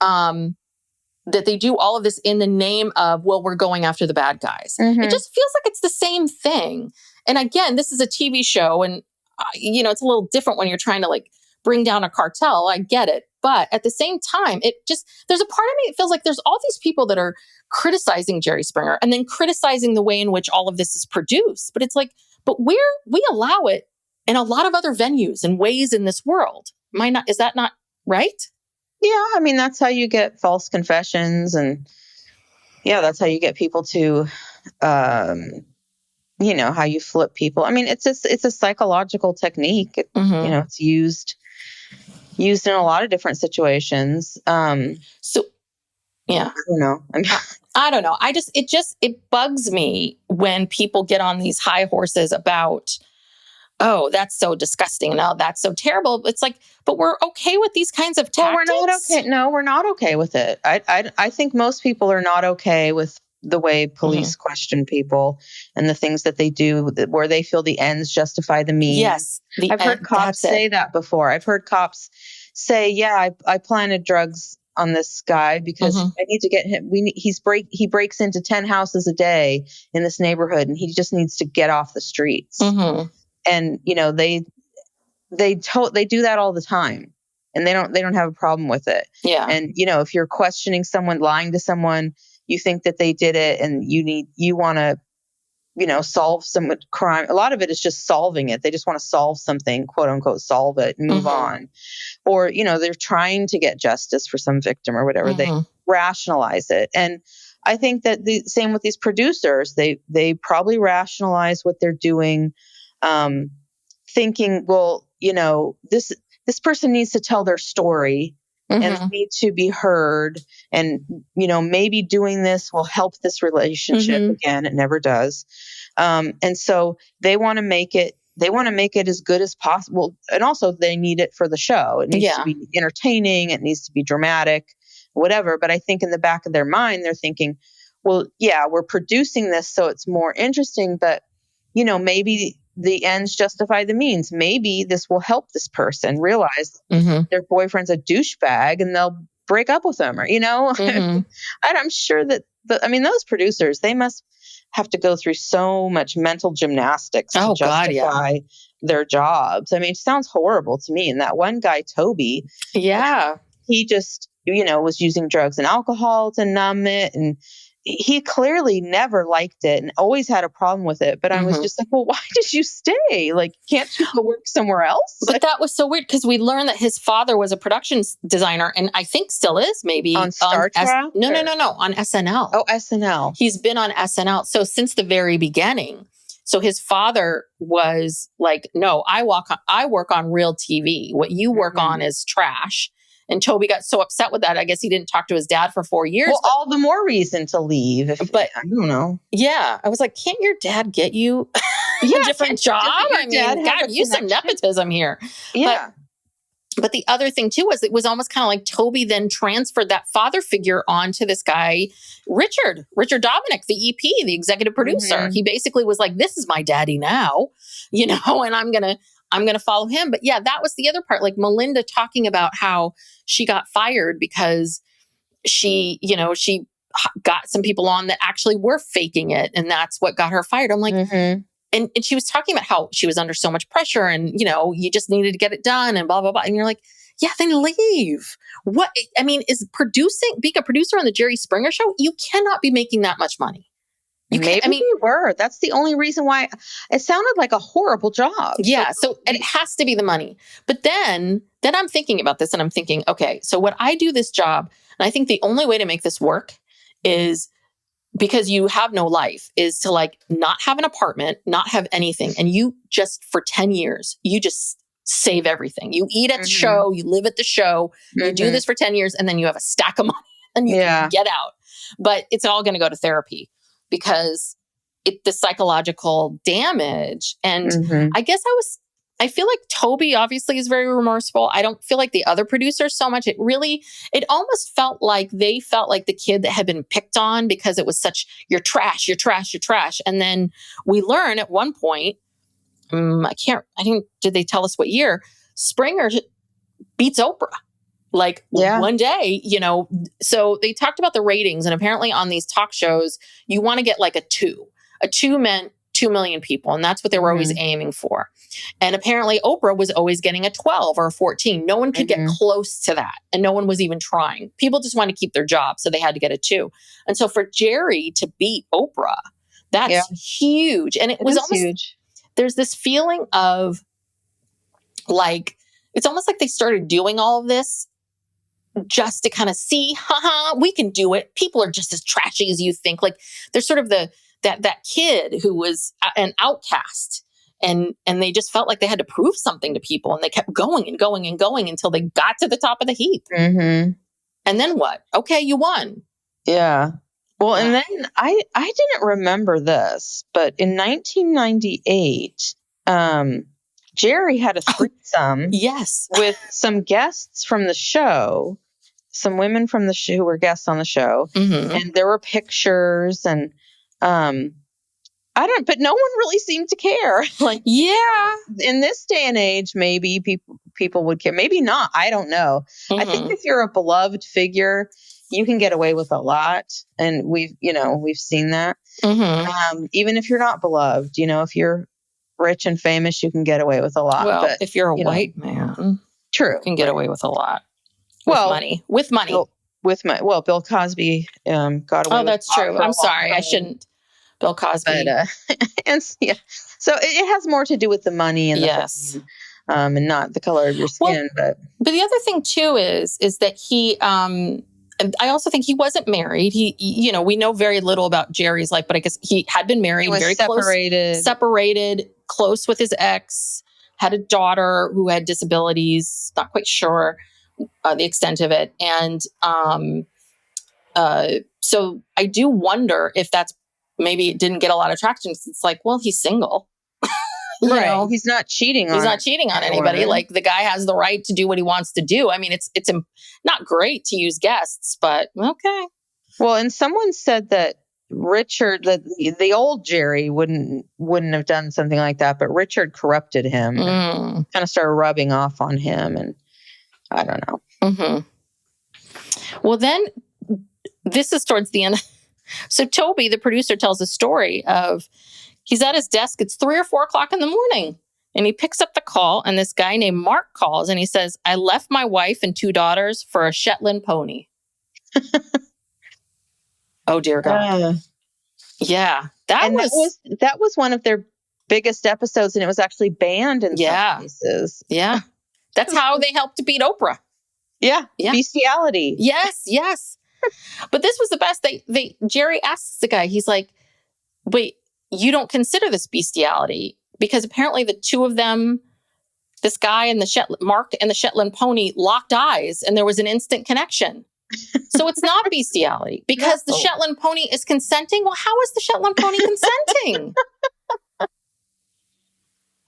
That they do all of this in the name of, well, we're going after the bad guys. It just feels like it's the same thing. And again, this is a TV show and, it's a little different when you're trying to like bring down a cartel. I get it. But at the same time, there's a part of me, it feels like there's all these people that are criticizing Jerry Springer and then criticizing the way in which all of this is produced. But it's like, but we allow it in a lot of other venues and ways in this world. Is that not right? Yeah. I mean, that's how you get false confessions. And that's how you get people to, how you flip people. I mean, it's a psychological technique. It's used in a lot of different situations. So, yeah. I don't know. I don't know. It bugs me when people get on these high horses about, oh, that's so disgusting. No, that's so terrible. It's like, but we're okay with these kinds of tactics. Well, we're not okay. No, we're not okay with it. I think most people are not okay with the way police question people and the things that they do where they feel the ends justify the means. Yes. I've heard cops say that before. I've heard cops say, yeah, I planted drugs on this guy because I need to get him. He breaks into 10 houses a day in this neighborhood and he just needs to get off the streets. And, they do that all the time and they don't have a problem with it. Yeah. And, if you're questioning someone, lying to someone, you think that they did it and you want to, solve some crime. A lot of it is just solving it. They just want to solve something, quote unquote, solve it and move on. Or, they're trying to get justice for some victim or whatever. They rationalize it. And I think that the same with these producers, they probably rationalize what they're doing, thinking, well, this person needs to tell their story and need to be heard. And, maybe doing this will help this relationship. Again, it never does. And so they want to make it as good as possible. And also they need it for the show. It needs to be entertaining. It needs to be dramatic, whatever. But I think in the back of their mind, they're thinking, well, yeah, we're producing this so it's more interesting, but, maybe the ends justify the means. Maybe this will help this person realize their boyfriend's a douchebag and they'll break up with him, or, I'm sure that, those producers, they must have to go through so much mental gymnastics to justify their jobs. I mean, it sounds horrible to me. And that one guy, Toby, he just, was using drugs and alcohol to numb it. And he clearly never liked it and always had a problem with it. But I was just like, well, why did you stay? Like, can't you go work somewhere else? But that was so weird because we learned that his father was a production designer and I think still is maybe on Star Trek. No, on SNL. Oh, SNL. He's been on SNL. So since the very beginning. So his father was like, no, I work on real TV. What you work on is trash. And Toby got so upset with that. I guess he didn't talk to his dad for 4 years. Well, all the more reason to leave. But I don't know. Yeah. I was like, can't your dad get you a different job? I mean, God, use some nepotism here. Yeah. But the other thing too was it was almost kind of like Toby then transferred that father figure onto this guy, Richard Dominic, the EP, the executive producer. He basically was like, this is my daddy now, and I'm going to follow him. But yeah, that was the other part. Like Melinda talking about how she got fired because she got some people on that actually were faking it. And that's what got her fired. I'm like, and she was talking about how she was under so much pressure and, you just needed to get it done and blah, blah, blah. And you're like, Yeah, then leave. What I mean is being a producer on the Jerry Springer show, you cannot be making that much money. You can't. Maybe I mean, they were. That's the only reason why it sounded like a horrible job. yeah. So and it has to be the money. But then I'm thinking about this and I'm thinking, okay, so when I do this job, and I think the only way to make this work is because you have no life, is to like not have an apartment, not have anything. And you just for 10 years, you just save everything. You eat at the show, you live at the show, you do this for 10 years, and then you have a stack of money and you can get out. But it's all going to go to therapy because the psychological damage. And I guess I feel like Toby obviously is very remorseful. I don't feel like the other producers so much. It almost felt like they felt like the kid that had been picked on because it was such, you're trash, you're trash, you're trash. And then we learn at one point, did they tell us what year? Springer beats Oprah. Like one day, so they talked about the ratings, and apparently on these talk shows, you want to get like a 2. A 2 meant 2 million people, and that's what they were always aiming for. And apparently Oprah was always getting a 12 or a 14. No one could get close to that, and no one was even trying. People just want to keep their job, so they had to get a 2. And so for Jerry to beat Oprah, that's huge. And it was almost huge. There's this feeling of like, it's almost like they started doing all of this just to kind of see, we can do it. People are just as trashy as you think. Like there's sort of that kid who was an outcast, and they just felt like they had to prove something to people, and they kept going and going and going until they got to the top of the heap. And then what? Okay, you won. Yeah. Well, and then I didn't remember this, but in 1998, Jerry had a threesome. Yes. With some guests from the show, some women from the show who were guests on the show. And there were pictures and, but no one really seemed to care. Like, in this day and age, maybe people would care. Maybe not. I don't know. I think if you're a beloved figure, you can get away with a lot. And we've seen that. Even if you're not beloved, if you're rich and famous, you can get away with a lot. Well, but if you're a white man, true, you can get away with a lot. With money. Bill Cosby got away. Oh, that's true. I'm sorry, I shouldn't. Bill Cosby. But, so it has more to do with the money and and not the color of your skin. But the other thing too is that he. And I also think he wasn't married. He, we know very little about Jerry's life, but I guess he had been married, very separated, close with his ex, had a daughter who had disabilities, not quite sure the extent of it. And so I do wonder if that's, maybe it didn't get a lot of traction. It's like, well, he's single. Right. He's not cheating on anybody. Like the guy has the right to do what he wants to do. I mean, it's not great to use guests, but okay. Well, and someone said that Richard, the old Jerry wouldn't have done something like that, but Richard corrupted him, kind of started rubbing off on him, and I don't know. Well, then this is towards the end. So Toby, the producer, tells a story of. He's at his desk. It's 3 or 4 o'clock in the morning. And he picks up the call. And this guy named Mark calls. And he says, I left my wife and 2 daughters for a Shetland pony. Oh, dear God. Yeah. That was one of their biggest episodes. And it was actually banned in some cases. Yeah. That's how they helped to beat Oprah. Yeah. Bestiality. Yes. But this was the best. Jerry asks the guy, he's like, wait, you don't consider this bestiality, because apparently the 2 of them, this guy and Mark and the Shetland pony, locked eyes and there was an instant connection. So it's not bestiality because the Shetland pony is consenting. Well, how is the Shetland pony consenting?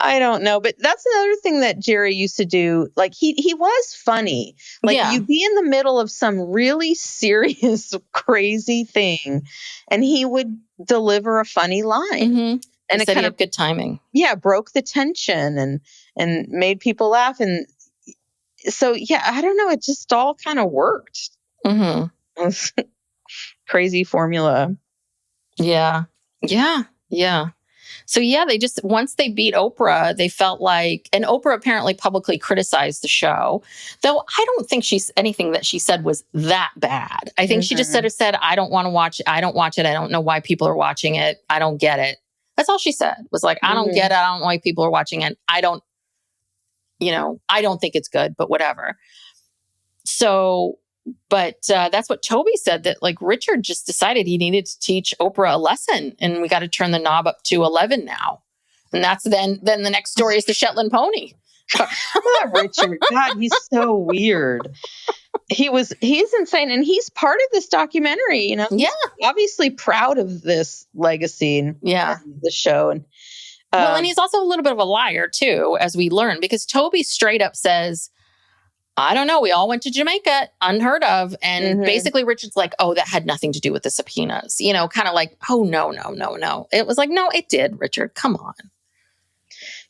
I don't know, but that's another thing that Jerry used to do. Like he was funny. Like you'd be in the middle of some really serious, crazy thing, and he would deliver a funny line, and it kind of good timing. Yeah, broke the tension and made people laugh, and so I don't know. It just all kind of worked. Crazy formula. Yeah. So yeah, they just, once they beat Oprah, they felt like, and Oprah apparently publicly criticized the show, though I don't think anything that she said was that bad. I think she just said, I don't want to watch it. I don't watch it. I don't know why people are watching it. I don't get it. That's all she said, was like, I don't get it. I don't know why people are watching it. I don't think it's good, but whatever. So, but that's what Toby said, that like Richard just decided he needed to teach Oprah a lesson, and we got to turn the knob up to 11 now. And that's then the next story is the Shetland pony. Richard, God, he's so weird. He's insane. And he's part of this documentary, you know? Yeah. He's obviously proud of this legacy and the show. And well, and he's also a little bit of a liar too, as we learn, because Toby straight up says, I don't know, we all went to Jamaica, unheard of. And basically Richard's like, oh, that had nothing to do with the subpoenas, you know, kind of like, oh, no. It was like, no, it did, Richard, come on.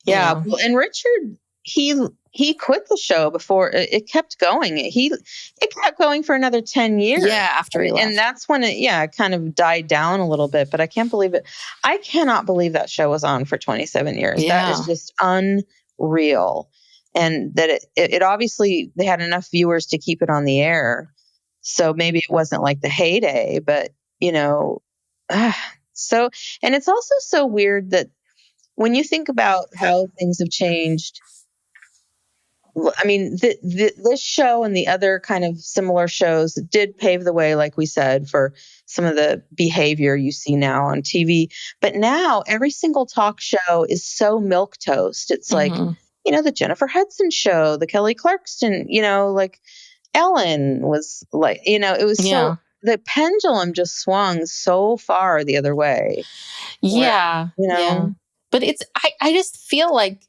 Yeah. Well, and Richard, he quit the show before it kept going. It kept going for another 10 years. Yeah, after he left. And that's when it kind of died down a little bit. But I can't believe it. I cannot believe that show was on for 27 years. Yeah. That is just unreal. And that it obviously, they had enough viewers to keep it on the air. So maybe it wasn't like the heyday, but, you know, so, and it's also so weird that when you think about how things have changed, I mean, this show and the other kind of similar shows did pave the way, like we said, for some of the behavior you see now on TV. But now every single talk show is so milquetoast. It's like, you know, the Jennifer Hudson show, the Kelly Clarkson, you know, like Ellen was like, you know, it was so, the pendulum just swung so far the other way. Yeah. Where, you know, yeah. But I just feel like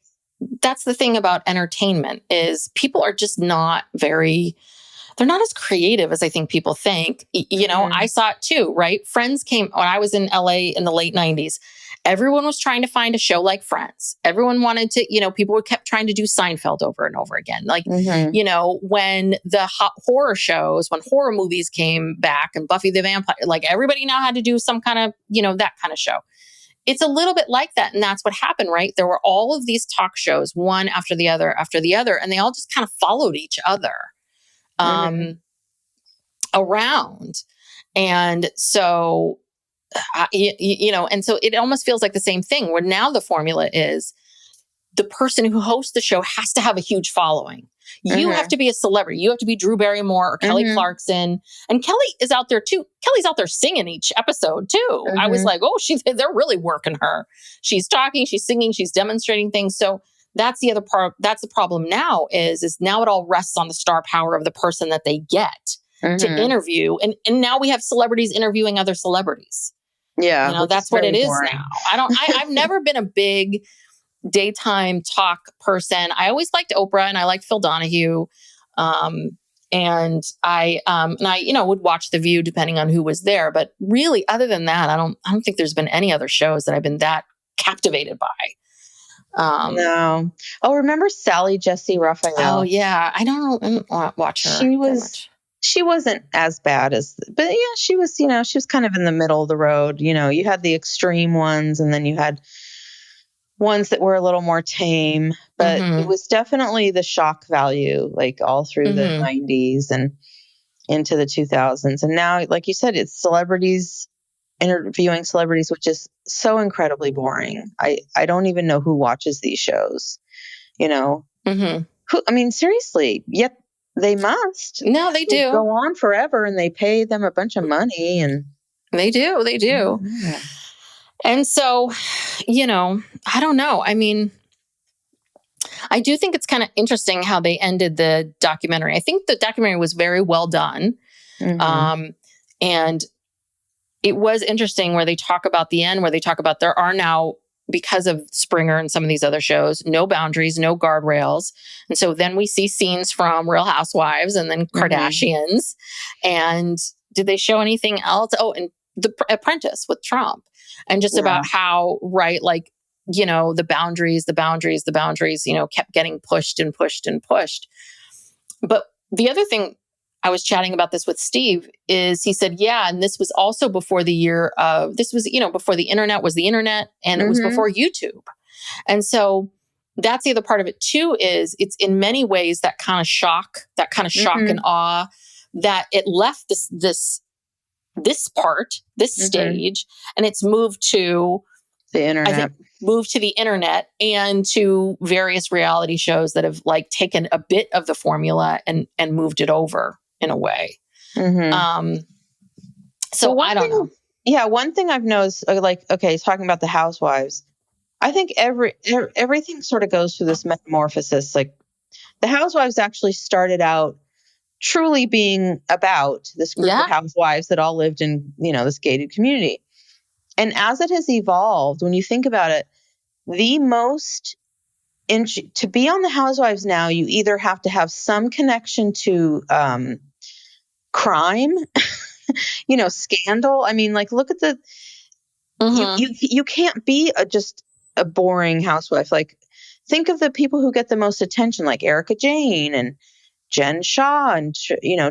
that's the thing about entertainment, is people are just not they're not as creative as I think people think. You know, I saw it too, right? Friends came when I was in LA in the late 90s. Everyone was trying to find a show like Friends. Everyone wanted to, you know, people kept trying to do Seinfeld over and over again. Like, you know, when the horror shows, when horror movies came back and Buffy the Vampire, like everybody now had to do some kind of, you know, that kind of show. It's a little bit like that. And that's what happened, right? There were all of these talk shows, one after the other, and they all just kind of followed each other around. And so, you know, and so it almost feels like the same thing, where now the formula is the person who hosts the show has to have a huge following. You have to be a celebrity. You have to be Drew Barrymore or Kelly Clarkson. And Kelly is out there too. Kelly's out there singing each episode too. I was like, oh, they're really working her. She's talking, she's singing, she's demonstrating things. So that's the other part. That's the problem now is now it all rests on the star power of the person that they get to interview. And now we have celebrities interviewing other celebrities. Yeah. You know, that's what it is now. I've never been a big daytime talk person. I always liked Oprah and I liked Phil Donahue. And I, you know, would watch The View depending on who was there. But really, other than that, I don't think there's been any other shows that I've been that captivated by. No. Oh, remember Sally Jessy Raphael? Oh yeah. I don't watch her. She wasn't as bad but yeah, she was, you know, she was kind of in the middle of the road. You know, you had the extreme ones and then you had ones that were a little more tame, but it was definitely the shock value, like all through the 90s and into the 2000s. And now, like you said, it's celebrities interviewing celebrities, which is so incredibly boring. I don't even know who watches these shows, you know, I mean, seriously, yet they must. No, they do go on forever and they pay them a bunch of money and they do. Yeah. And so, you know, I don't know. I mean, I do think it's kind of interesting how they ended the documentary. I think the documentary was very well done. And it was interesting where they talk about the end, where they talk about there are now, because of Springer and some of these other shows, no boundaries, no guardrails. And so then we see scenes from Real Housewives and then Kardashians. And did they show anything else? Oh, and The Apprentice with Trump. And just about how, right, like, you know, the boundaries, you know, kept getting pushed and pushed and pushed. But the other thing I was chatting about this with Steve, is he said, yeah, and this was also before the year of, this was, before the internet was the internet, and it was before YouTube. And so that's the other part of it too, is it's in many ways that kind of shock and awe that it left this stage, and it's moved to the internet. I think moved to the internet and to various reality shows that have like taken a bit of the formula and moved it over in a way. So I don't know. Yeah, one thing I've noticed, like, okay, talking about the Housewives, I think everything sort of goes through this metamorphosis. Like, the Housewives actually started out truly being about this group of housewives that all lived in, this gated community. And as it has evolved, when you think about it, to be on the Housewives now, you either have to have some connection to crime, scandal. I mean, like, look at the, you can't be just a boring housewife. Like, think of the people who get the most attention, like Erica Jane and Jen Shaw and,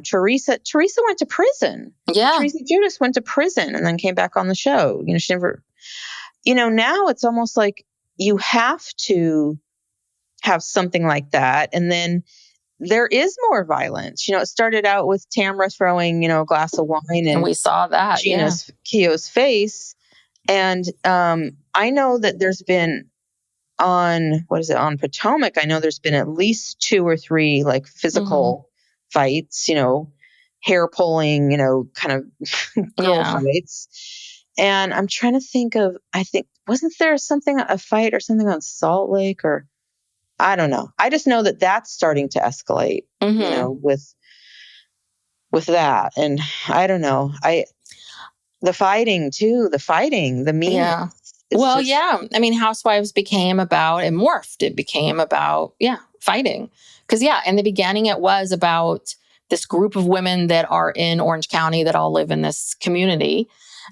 Teresa. Teresa went to prison. Yeah. Teresa Judice went to prison and then came back on the show. She never, now it's almost like you have to have something like that. And then there is more violence. It started out with Tamra throwing, a glass of wine and we saw that, Keogh's face. And I know that there's been on Potomac, I know there's been at least 2 or 3 like physical fights, hair pulling, kind of girl fights. And I'm trying to think of, I think, wasn't there a fight or something on Salt Lake, or I don't know. I just know that that's starting to escalate, with that. And I don't know. The fighting too, the mean. Yeah. Well, I mean, Housewives became about, it morphed. It became about, fighting. Because, in the beginning, it was about this group of women that are in Orange County that all live in this community.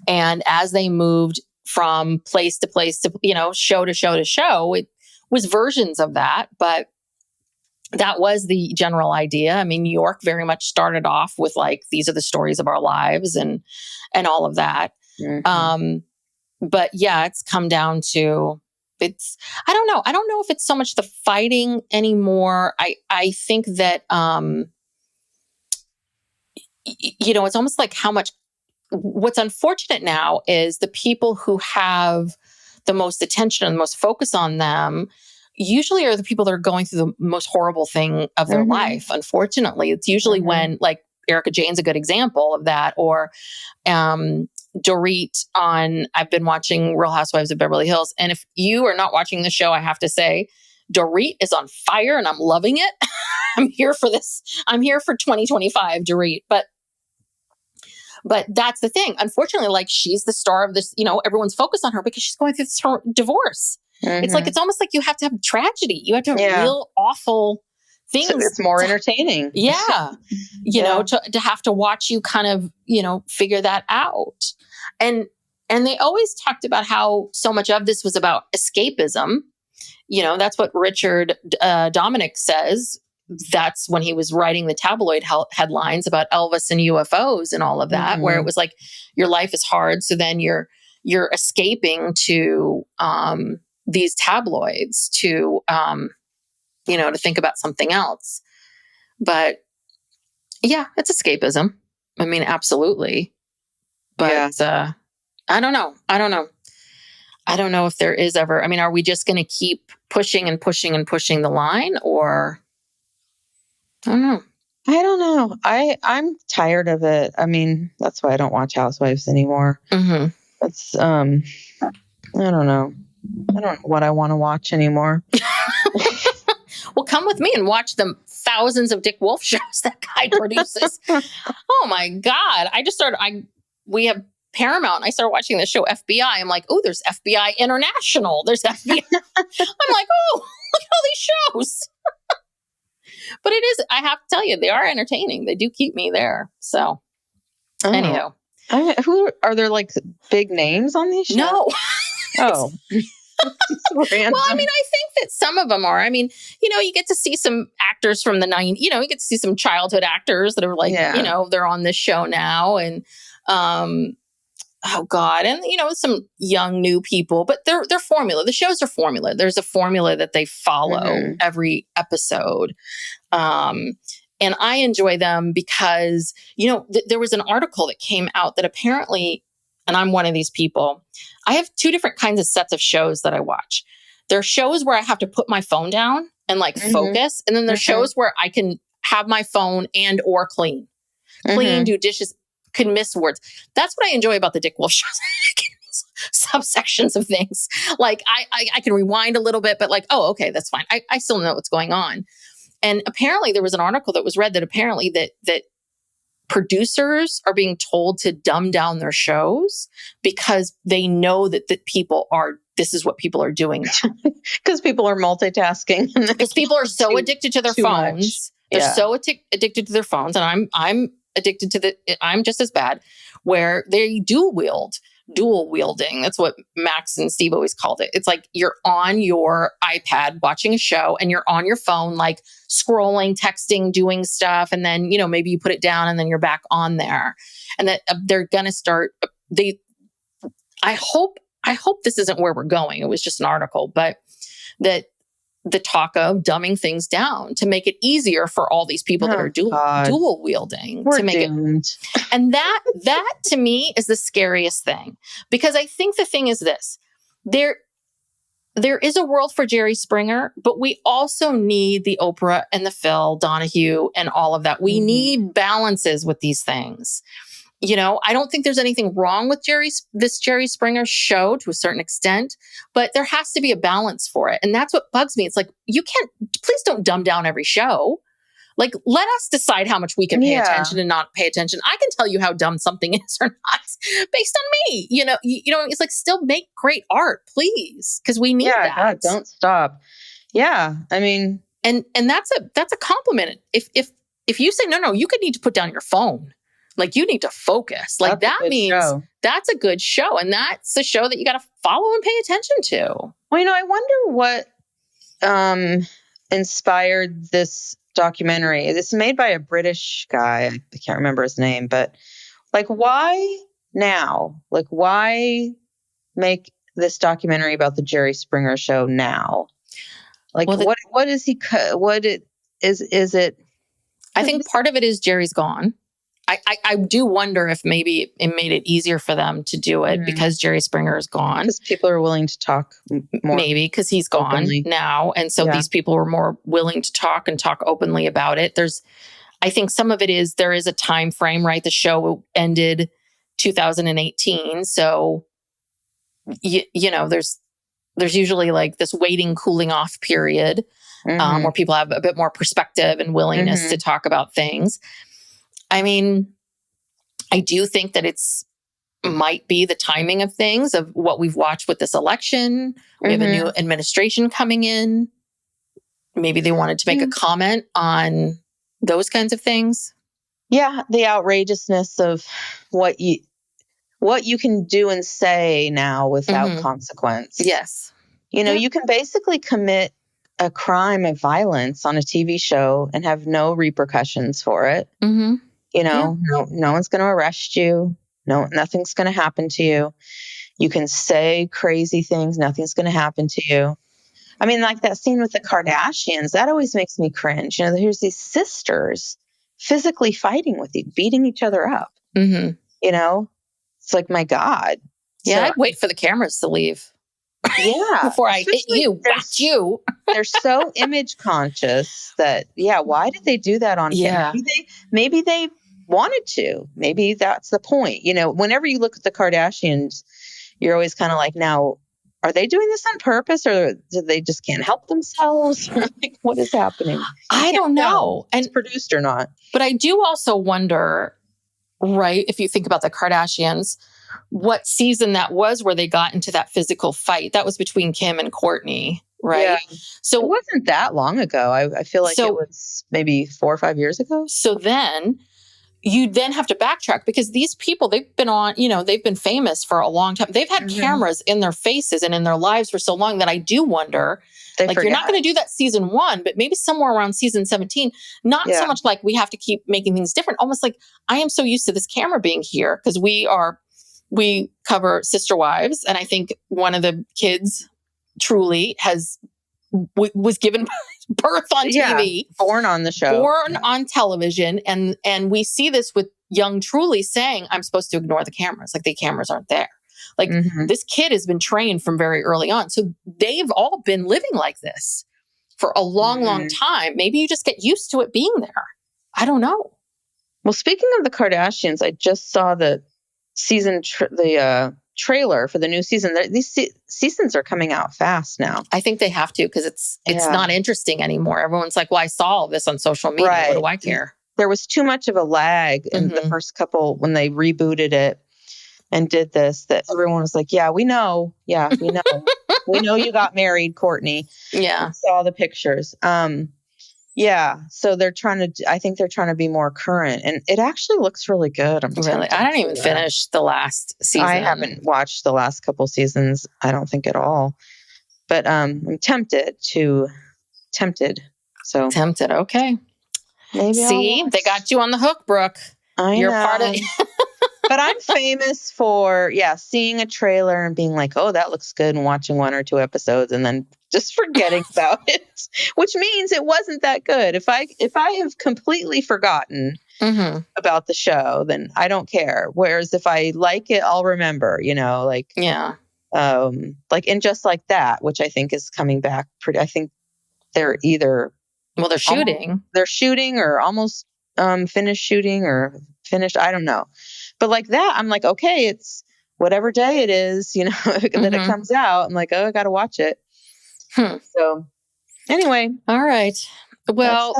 And as they moved from place to place to, show to show to show, it was versions of that. But that was the general idea. I mean, New York very much started off with like, these are the stories of our lives and all of that. But it's come down to, I don't know. I don't know if it's so much the fighting anymore. I think that, it's almost like what's unfortunate now is the people who have the most attention and the most focus on them usually are the people that are going through the most horrible thing of their life. Unfortunately, it's usually when, like, Erica Jane's a good example of that, or, Dorit I've been watching Real Housewives of Beverly Hills. And if you are not watching the show, I have to say, Dorit is on fire and I'm loving it. I'm here for this. I'm here for 2025 Dorit. But that's the thing. Unfortunately, like, she's the star of this, everyone's focused on her because she's going through this divorce. It's like, it's almost like you have to have tragedy. You have to have real awful things. So it's more entertaining. To have to watch you kind of, figure that out. And they always talked about how so much of this was about escapism. That's what Richard Dominic says. That's when he was writing the tabloid headlines about Elvis and UFOs and all of that, where it was like, your life is hard. So then you're escaping to these tabloids to think about something else. But it's escapism. I mean, absolutely. But I don't know. I don't know if there is ever, I mean, are we just going to keep pushing and pushing and pushing the line, or I don't know. I'm tired of it. I mean, that's why I don't watch Housewives anymore. It's, I don't know. I don't know what I want to watch anymore. Well, come with me and watch the thousands of Dick Wolf shows that guy produces. Oh my God. We have Paramount, and I started watching the show FBI. I'm like, oh, there's FBI International. There's FBI. I'm like, oh, look at all these shows. But it is, I have to tell you, they are entertaining. They do keep me there. So, anyhow. Who are there, like, big names on these shows? No. Oh. Random. Well, I mean, I think that some of them are. I mean, you get to see some actors from the 90s, you get to see some childhood actors that are like, they're on this show now. And, oh God. And, some young new people, but they're formula. The shows are formula. There's a formula that they follow every episode. And I enjoy them because, there was an article that came out that apparently, and I'm one of these people, I have two different kinds of sets of shows that I watch. There are shows where I have to put my phone down and focus. And then there's shows where I can have my phone and or clean, do dishes, can miss words. That's what I enjoy about the Dick Wolf shows. Subsections of things. Like I can rewind a little bit, but oh, okay, that's fine. I still know what's going on. And apparently there was an article that was read that apparently that producers are being told to dumb down their shows because they know that this is what people are doing now. Because people are multitasking. Because people are so addicted to their phones. Much. They're so addicted to their phones. And I'm addicted to I'm just as bad, where they dual wielding. That's what Max and Steve always called it. It's like you're on your iPad watching a show and you're on your phone, scrolling, texting, doing stuff. And then, maybe you put it down and then you're back on there. And that they're going to start, I hope this isn't where we're going. It was just an article, but that the talk of dumbing things down to make it easier for all these people that are dual wielding We're to make doomed. it. And that to me is the scariest thing, because I think the thing is this, there is a world for Jerry Springer, but we also need the Oprah and the Phil Donahue and all of that. We need balances with these things. I don't think there's anything wrong with this Jerry Springer show to a certain extent, but there has to be a balance for it. And that's what bugs me. It's like, please don't dumb down every show. Let us decide how much we can pay attention and not pay attention. I can tell you how dumb something is or not based on me. It's like, still make great art, please. Cause we need that. God, don't stop. Yeah. I mean, and that's a compliment. If you say, no, you could need to put down your phone. You need to focus. That means that's a good show. And that's a show that you got to follow and pay attention to. Well, I wonder what inspired this documentary. It's made by a British guy. I can't remember his name, but why now? Why make this documentary about the Jerry Springer show now? What is he, is it? I think part of it is Jerry's gone. I do wonder if maybe it made it easier for them to do it because Jerry Springer is gone. Because people are willing to talk more. Maybe because he's gone now. And so these people were more willing to talk openly about it. I think some of it is, there is a time frame, right? The show ended 2018. So, there's usually this waiting, cooling off period where people have a bit more perspective and willingness to talk about things. I mean, I do think that might be the timing of things, of what we've watched with this election. We have a new administration coming in. Maybe they wanted to make a comment on those kinds of things. Yeah, the outrageousness of what you can do and say now without consequence. Yes. You can basically commit a crime of violence on a TV show and have no repercussions for it. No one's going to arrest you. No, nothing's going to happen to you. You can say crazy things. Nothing's going to happen to you. I mean, that scene with the Kardashians, that always makes me cringe. Here's these sisters physically fighting with beating each other up. It's like, my God. Yeah, I'd wait for the cameras to leave. Yeah. Before I hit you, whack you. They're so image conscious that, why did they do that on camera? Maybe they wanted to. Maybe that's the point. Whenever you look at the Kardashians, you're always kind of like, now, are they doing this on purpose, or do they just can't help themselves? What is happening? I don't know. And it's produced or not. But I do also wonder, right, if you think about the Kardashians, what season that was where they got into that physical fight. That was between Kim and Kourtney, right? Yeah. So it wasn't that long ago. I feel like it was maybe 4 or 5 years ago. So then you then have to backtrack because these people, they've been on, they've been famous for a long time. They've had cameras in their faces and in their lives for so long that I do wonder, you're not going to do that season 1, but maybe somewhere around season 17, not so much like we have to keep making things different. Almost like I am so used to this camera being here because we cover Sister Wives. And I think one of the kids truly was given birth on TV. Born on the show. Born on television. And we see this with young Truly saying, I'm supposed to ignore the cameras. Like the cameras aren't there. Like this kid has been trained from very early on. So they've all been living like this for a long, long time. Maybe you just get used to it being there. I don't know. Well, speaking of the Kardashians, I just saw the season, trailer for the new season. These seasons are coming out fast now. I think they have to because it's not interesting anymore. Everyone's like, well, I saw all this on social media. Right. What do I care? There was too much of a lag in the first couple when they rebooted it and did this that everyone was like, yeah, we know. Yeah, we know. We know you got married, Kourtney. Yeah. We saw the pictures. Yeah. So I think they're trying to be more current and it actually looks really good. I don't even finish the last season. I haven't watched the last couple seasons. I don't think at all, but, I'm tempted. So tempted. Okay. Maybe see, they got you on the hook, Brooke. You're part of But I'm famous for, seeing a trailer and being like, oh, that looks good and watching 1 or 2 episodes and then just forgetting about it, which means it wasn't that good. If I have completely forgotten about the show, then I don't care. Whereas if I like it, I'll remember, like and Just Like That, which I think is coming back I think they're either. Well, they're shooting. They're shooting or almost finished shooting or finished. I don't know. But like that, I'm like, okay, it's whatever day it is, that it comes out. I'm like, oh, I got to watch it. So anyway. All right. Well,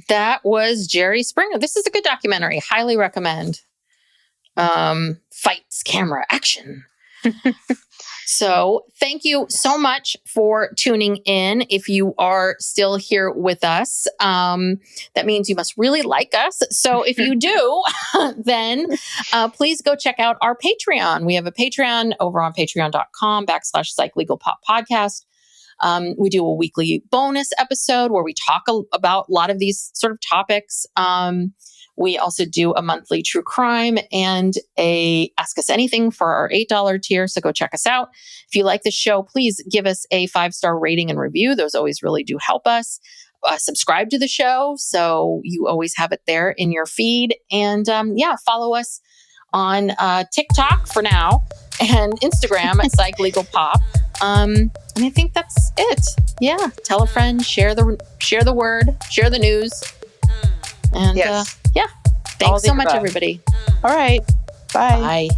that was Jerry Springer. This is a good documentary. Highly recommend. Fights, camera, action. So thank you so much for tuning in. If you are still here with us, that means you must really like us. So if you do, then please go check out our Patreon. We have a Patreon over on patreon.com/PsychLegalPopPodcast. We do a weekly bonus episode where we talk about a lot of these sort of topics. We also do a monthly true crime and a Ask Us Anything for our $8 tier. So go check us out. If you like the show, please give us a 5-star rating and review. Those always really do help us. Subscribe to the show so you always have it there in your feed. And follow us on TikTok for now and Instagram at PsychLegalPop. And I think that's it. Yeah. Tell a friend, share the word, share the news. And thanks so much, everybody. All right. Bye. Bye.